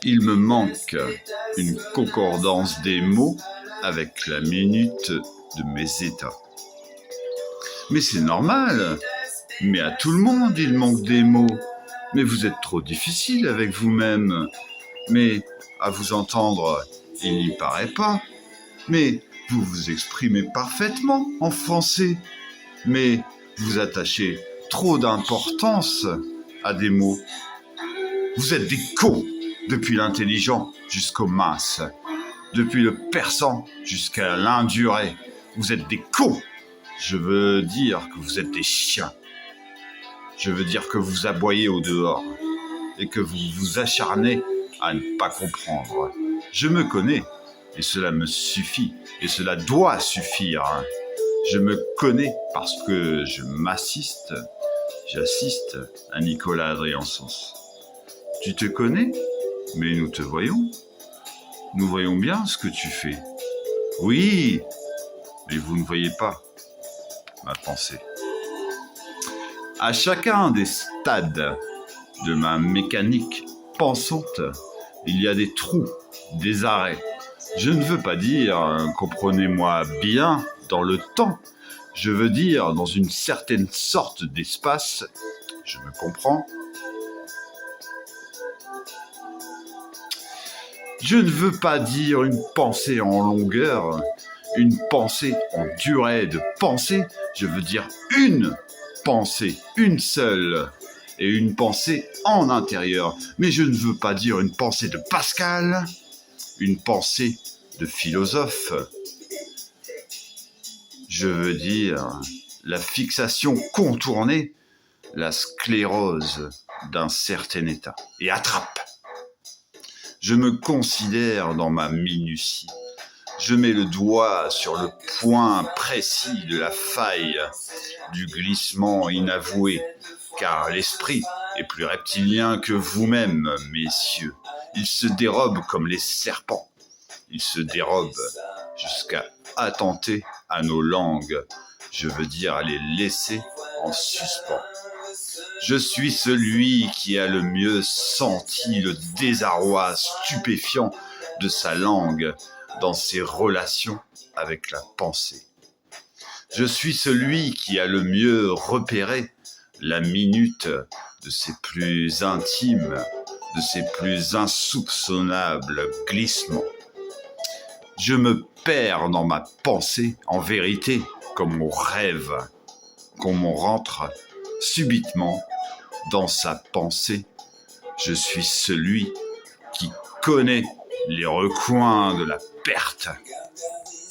Il me manque une concordance des mots avec la minute de mes états. Mais c'est normal, mais à tout le monde il manque des mots. Mais vous êtes trop difficile avec vous-même. Mais à vous entendre, il n'y paraît pas. Mais vous vous exprimez parfaitement en français. Mais vous attachez trop d'importance à des mots. Vous êtes des cons, depuis l'intelligent jusqu'au mince, depuis le persan jusqu'à l'induré. Vous êtes des cons. Je veux dire que vous êtes des chiens. Je veux dire que vous aboyez au dehors et que vous vous acharnez à ne pas comprendre. Je me connais et cela me suffit et cela doit suffire. Je me connais parce que j'assiste à Nicolas Adrien-Sens. Tu te connais? Mais nous te voyons. Nous voyons bien ce que tu fais. Oui, mais vous ne voyez pas ma pensée. À chacun des stades de ma mécanique pensante, il y a des trous, des arrêts. Je ne veux pas dire, comprenez-moi bien, dans le temps. Je veux dire dans une certaine sorte d'espace. Je me comprends. Je ne veux pas dire une pensée en longueur, une pensée en durée de pensée. Je veux dire une pensée, une seule, et une pensée en intérieur. Mais je ne veux pas dire une pensée de Pascal, une pensée de philosophe. Je veux dire la fixation contournée, la sclérose d'un certain état. Et attrape. Je me considère dans ma minutie. Je mets le doigt sur le point précis de la faille, du glissement inavoué, car l'esprit est plus reptilien que vous-même, messieurs. Il se dérobe comme les serpents. Il se dérobe jusqu'à attenter à nos langues. Je veux dire à les laisser en suspens. Je suis celui qui a le mieux senti le désarroi stupéfiant de sa langue dans ses relations avec la pensée. Je suis celui qui a le mieux repéré la minute de ses plus intimes, de ses plus insoupçonnables glissements. Je me perds dans ma pensée, en vérité, comme on rêve, comme on rentre subitement dans sa pensée. Je suis celui qui connaît les recoins de la perte.